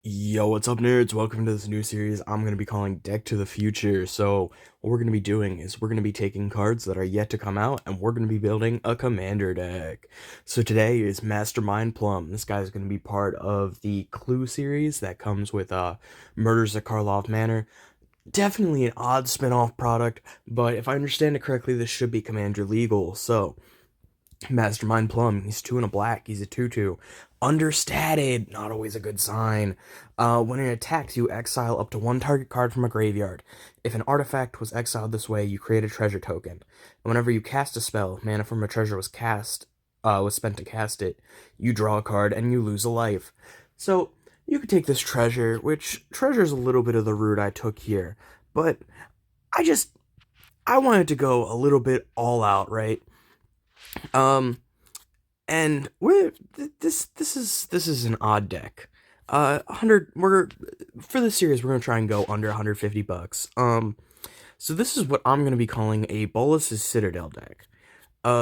Yo, what's up, nerds? Welcome to this new series I'm going to be calling Deck to the Future. So, what we're going to be doing is we're going to be taking cards that are yet to come out and we're going to be building a commander deck. So, today is Mastermind Plum. This guy is going to be part of the Clue series that comes with Murders at Karlov Manor. Definitely an odd spin-off product, but if I understand it correctly, this should be commander legal. So, Mastermind Plum, he's 2 and a black, he's a 2/2. Understated, not always a good sign. When it attacks, you exile up to one target card from a graveyard. If an artifact was exiled this way, you create a treasure token. And whenever you cast a spell, mana from a treasure was spent to cast it, you draw a card and you lose a life. So, you could take this treasure, which treasure's a little bit of the route I took here, but I just, I wanted to go a little bit all out, right? Um, and this is an odd deck. 100 we're for this series we're gonna try and go under 150 bucks. So this is what I'm gonna be calling a Bolas' Citadel deck.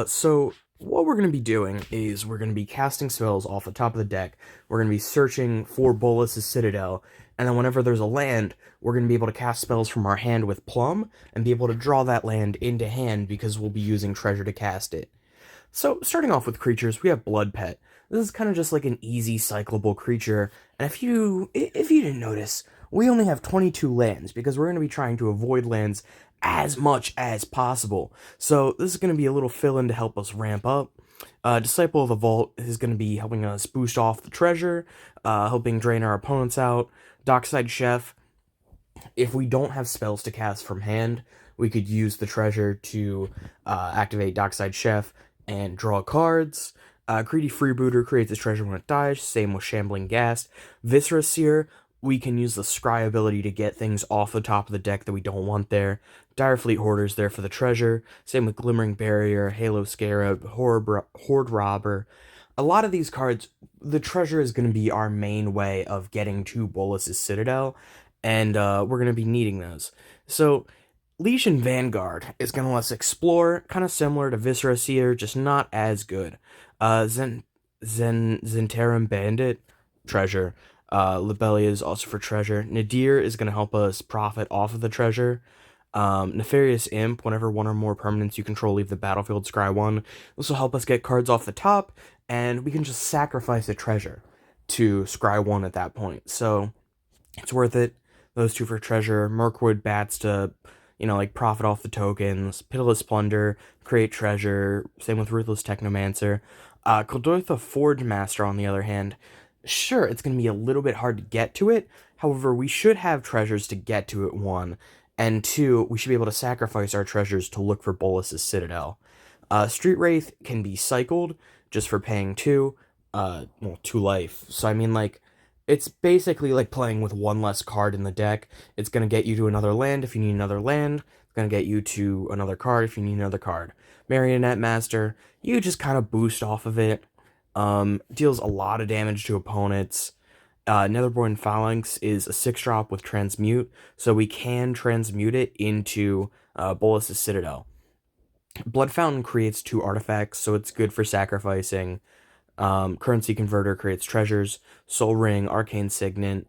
So what we're gonna be doing is we're gonna be casting spells off the top of the deck. We're gonna be searching for Bolas' Citadel, and then whenever there's a land, we're gonna be able to cast spells from our hand with Plum and be able to draw that land into hand because we'll be using treasure to cast it. So, starting off with creatures, we have Blood Pet. This is kind of just like an easy cyclable creature, and if you didn't notice, we only have 22 lands because we're going to be trying to avoid lands as much as possible. So, this is going to be a little fill-in to help us ramp up. Disciple of the Vault is going to be helping us boost off the treasure, helping drain our opponents out. Dockside Chef, if we don't have spells to cast from hand, we could use the treasure to activate Dockside Chef and draw cards. Greedy Freebooter creates his treasure when it dies, same with Shambling Ghast. Viscera Seer, we can use the Scry ability to get things off the top of the deck that we don't want there. Direfleet Hoarder's there for the treasure, same with Gleaming Barrier, Halo Scarab, Hoard Robber. A lot of these cards, the treasure is going to be our main way of getting to Bolas' Citadel, and we're going to be needing those. So, Legion Vanguard is going to let us explore, kind of similar to Viscera Seer, just not as good. Zhentarim Bandit, treasure. Lobelia is also for treasure. Nadier is going to help us profit off of the treasure. Nefarious Imp, whenever one or more permanents you control leave the battlefield, scry 1. This will help us get cards off the top, and we can just sacrifice a treasure to scry 1 at that point. So, it's worth it. Those 2 for treasure. Mirkwood Bats to like profit off the tokens, Pitiless Plunderer, create treasure, same with Ruthless Technomancer. Kuldotha Forgemaster, on the other hand, sure, it's going to be a little bit hard to get to it, however, we should have treasures to get to it, 1, and 2, we should be able to sacrifice our treasures to look for Bolas' Citadel. Street Wraith can be cycled just for paying 2, 2 life, so I mean, like, it's basically like playing with 1 less card in the deck. It's going to get you to another land if you need another land. It's going to get you to another card if you need another card. Marionette Master, you just kind of boost off of it. Deals a lot of damage to opponents. Netherborn Phalanx is a 6-drop with Transmute, so we can transmute it into Bolas' Citadel. Blood Fountain creates 2 artifacts, so it's good for sacrificing. Currency Converter creates treasures. Soul Ring, Arcane Signet,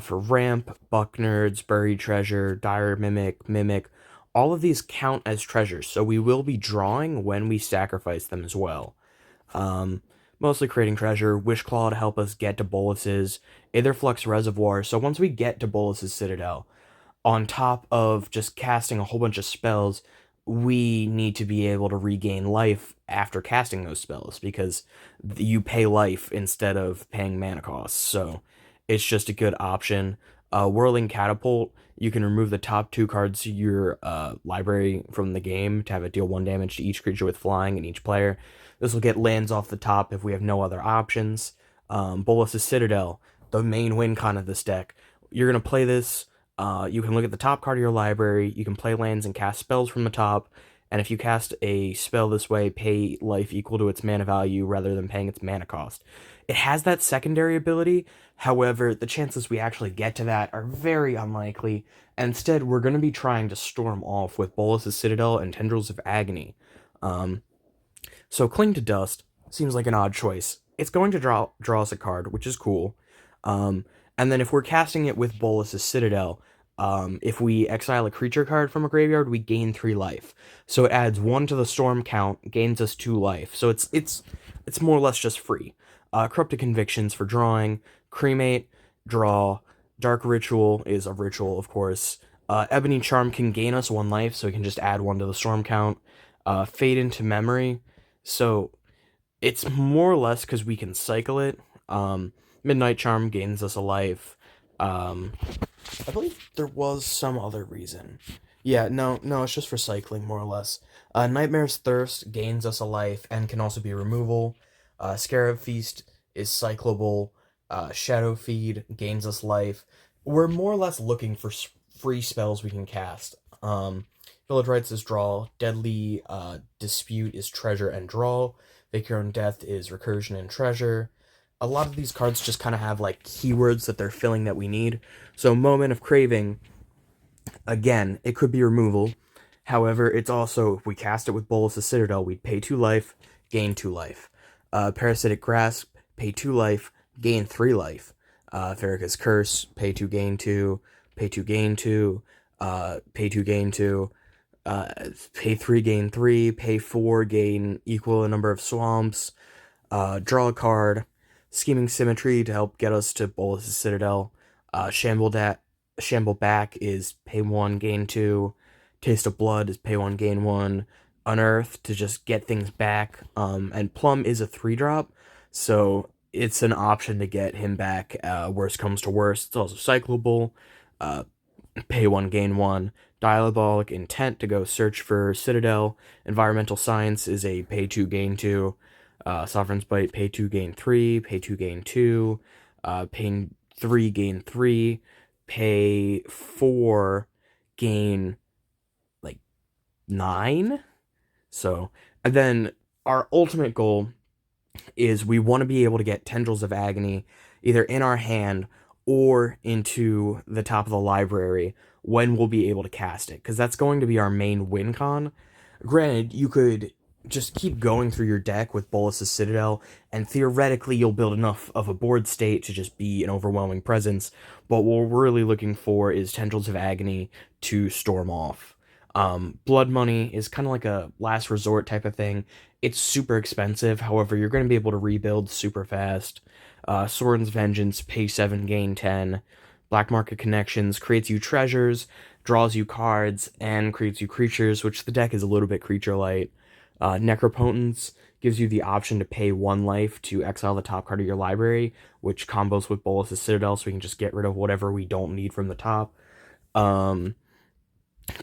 for ramp, Bucknards, Buried Treasure, Dire Mimic. All of these count as treasures, so we will be drawing when we sacrifice them as well. Mostly creating treasure. Wishclaw to help us get to Bolas's. Aetherflux Reservoir, so once we get to Bolas's Citadel, on top of just casting a whole bunch of spells, we need to be able to regain life after casting those spells because you pay life instead of paying mana costs. So it's just a good option. Whirling Catapult, you can remove the top 2 cards of your library from the game to have it deal 1 damage to each creature with flying and each player. This will get lands off the top if we have no other options. Bolas' Citadel, the main win con of this deck. You're going to play this. You can look at the top card of your library, you can play lands and cast spells from the top, and if you cast a spell this way, pay life equal to its mana value rather than paying its mana cost. It has that secondary ability, however, the chances we actually get to that are very unlikely, and instead we're going to be trying to storm off with Bolas' Citadel and Tendrils of Agony. So Cling to Dust seems like an odd choice. It's going to draw us a card, which is cool. And And then if we're casting it with Bolas' Citadel, if we exile a creature card from a graveyard, we gain 3 life. So it adds 1 to the storm count, gains us 2 life. So it's more or less just free. Corrupted Convictions for drawing, Cremate, draw, Dark Ritual is a ritual, of course. Ebony Charm can gain us 1 life, so we can just add 1 to the storm count. Fade into Memory, so it's more or less because we can cycle it. Midnight Charm gains us a life. I believe there was some other reason. Yeah, no, it's just for cycling, more or less. Nightmare's Thirst gains us a life and can also be removal. Scarab Feast is cyclable. Shadow Feed gains us life. We're more or less looking for free spells we can cast. Village Rites is draw. Deadly Dispute is treasure and draw. Vacarum Death is recursion and treasure. A lot of these cards just kind of have like keywords that they're filling that we need. So Moment of Craving, again, it could be removal. However, it's also, if we cast it with Bolas' Citadel, we'd pay 2 life, gain 2 life. Parasitic Grasp, pay 2 life, gain 3 life. Farrakhan's Curse, pay 2, gain 2, pay 2, gain 2, pay 2, gain 2, pay 3, gain 3, pay 4, gain equal a number of swamps, draw a card, Scheming Symmetry to help get us to Bolas' Citadel, Shamble Back is pay 1, gain 2, Taste of Blood is pay 1, gain 1, Unearth to just get things back, and Plum is a 3-drop, so it's an option to get him back, worst comes to worst. It's also cyclable, pay 1, gain 1, Diabolic Intent to go search for Citadel, Environmental Science is a pay 2, gain 2, Sovereign's Bite, pay 2, gain 3, pay 2, gain 2, pay 3, gain 3, pay 4, gain, 9? So, and then our ultimate goal is we want to be able to get Tendrils of Agony either in our hand or into the top of the library when we'll be able to cast it, because that's going to be our main win con. Granted, you could just keep going through your deck with Bolas' Citadel, and theoretically you'll build enough of a board state to just be an overwhelming presence, but what we're really looking for is Tendrils of Agony to storm off. Blood Money is kind of like a last resort type of thing. It's super expensive, however, you're going to be able to rebuild super fast. Sorin's Vengeance, pay 7, gain 10. Black Market Connections creates you treasures, draws you cards, and creates you creatures, which the deck is a little bit creature light. Necropotence gives you the option to pay 1 life to exile the top card of your library, which combos with Bolas' Citadel, so we can just get rid of whatever we don't need from the top.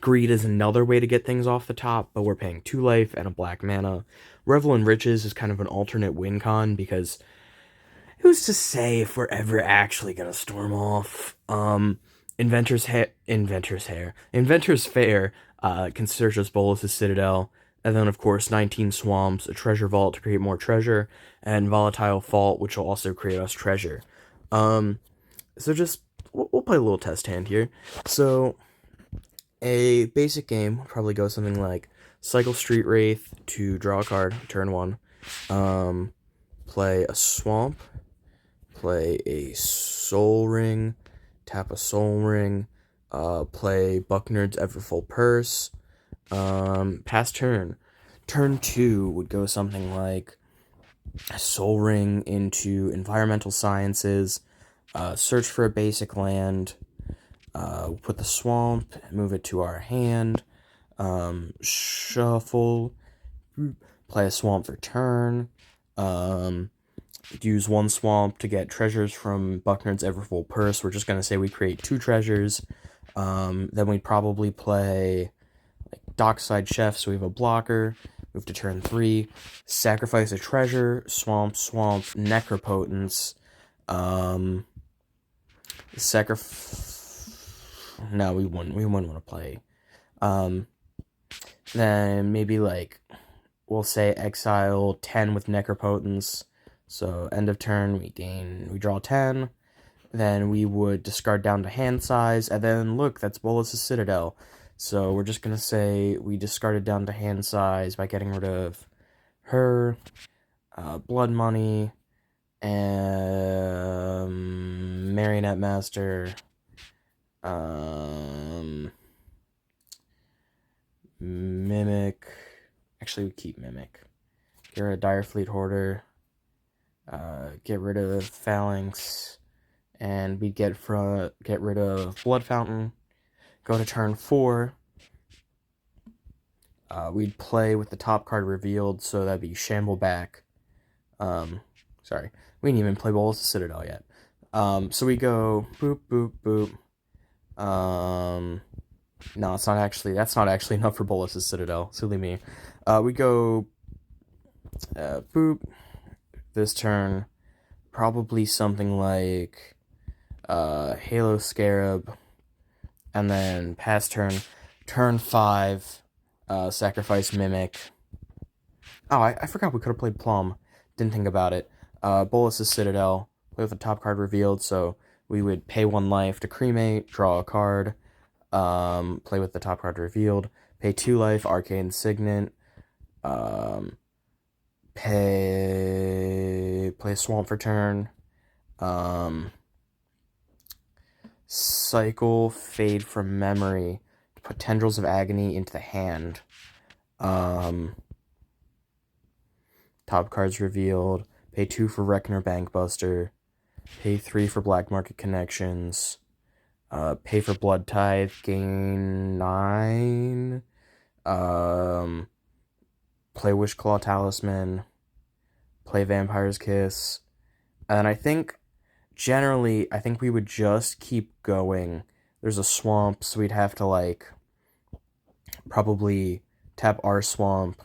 Greed is another way to get things off the top, but we're paying 2 life and a black mana. Revel in Riches is kind of an alternate win con, because who's to say if we're ever actually gonna storm off? Inventor's Fair can search as Bolas' Citadel, and then of course 19 Swamps, a Treasure Vault to create more treasure, and Volatile Fault, which will also create us treasure. So just, we'll play a little test hand here. So, a basic game would probably go something like cycle Street Wraith to draw a card, turn 1, play a Swamp, play a Soul Ring, tap a Soul Ring, play Bucknard's Everfull Purse, pass turn. Turn 2 would go something like Soul Ring into Environmental Sciences, search for a basic land, put the Swamp, move it to our hand, shuffle, play a Swamp for turn, use 1 Swamp to get treasures from Bucknard's Everfull Purse. We're just going to say we create 2 treasures. Then we'd probably play Dockside Chef, so we have a blocker, move to turn 3, sacrifice a treasure, swamp, Necropotence, no, we wouldn't want to play. Then maybe we'll say exile 10 with Necropotence, so end of turn we draw 10, then we would discard down to hand size, and then look, that's Bolas' Citadel. So we're just going to say we discarded down to hand size by getting rid of her, Blood Money, Marionette Master, Mimic. Actually, we keep Mimic. Get rid of Direfleet Hoarder. Get rid of Phalanx, and we get rid of Blood Fountain. Go to turn 4. We'd play with the top card revealed, so that'd be Shambleback. Sorry, we didn't even play Bolas Citadel yet. So we go boop boop boop. No, it's not actually. That's not actually enough for Bolas' Citadel. Silly me. We go boop. This turn, probably something like Halo Scarab, and then pass turn 5, sacrifice Mimic. Oh, I forgot we could have played Plum. Didn't think about it. Bolas' Citadel, play with the top card revealed, so we would pay 1 life to cremate, draw a card, play with the top card revealed, pay 2 life, Arcane Signet, play Swamp for turn, cycle Fade from Memory to put Tendrils of Agony into the hand. Top cards revealed, pay 2 for Reckoner Bankbuster, pay 3 for Black Market Connections, pay for Blood Tithe, gain 9, play Wishclaw Talisman, play Vampire's Kiss, and I think we would just keep going. There's a swamp, so we'd have to, like, probably tap our swamp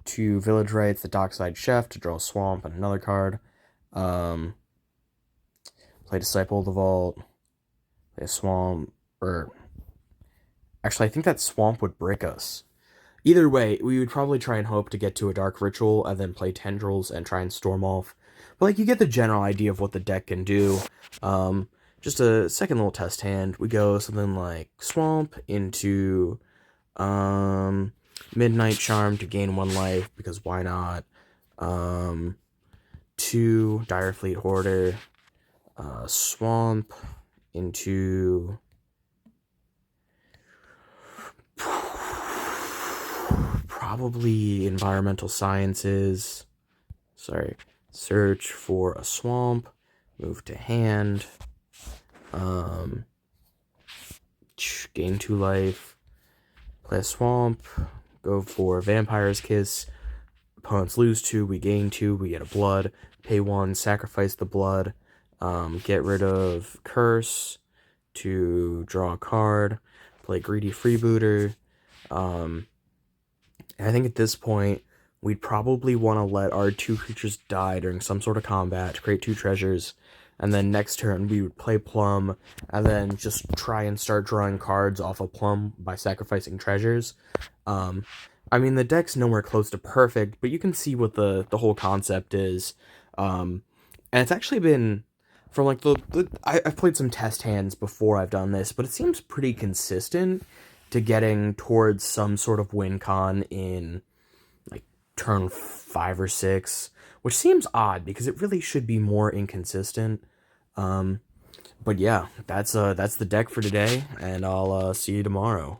to Village Rites, the Dockside Chef, to draw a swamp and another card. Play Disciple of the Vault, play a swamp, or... Actually, I think that swamp would brick us. Either way, we would probably try and hope to get to a Dark Ritual and then play Tendrils and try and storm off. But, like, you get the general idea of what the deck can do. Just a second little test hand. We go something like Swamp into Midnight Charm to gain 1 life, because why not? 2 Direfleet Hoarder, Swamp into probably Environmental Sciences. Sorry. Search for a swamp, move to hand, gain 2 life, play a swamp, go for Vampire's Kiss, opponents lose 2, we gain 2, we get a blood, pay 1, sacrifice the blood, get rid of Curse to draw a card, play Greedy Freebooter, and I think at this point, we'd probably want to let our 2 creatures die during some sort of combat to create 2 treasures, and then next turn we would play Plum, and then just try and start drawing cards off of Plum by sacrificing treasures. I mean, the deck's nowhere close to perfect, but you can see what the whole concept is. And it's actually been, from like I've played some test hands before I've done this, but it seems pretty consistent to getting towards some sort of win con in turn 5 or 6, which seems odd because it really should be more inconsistent. But yeah, that's the deck for today, and I'll see you tomorrow.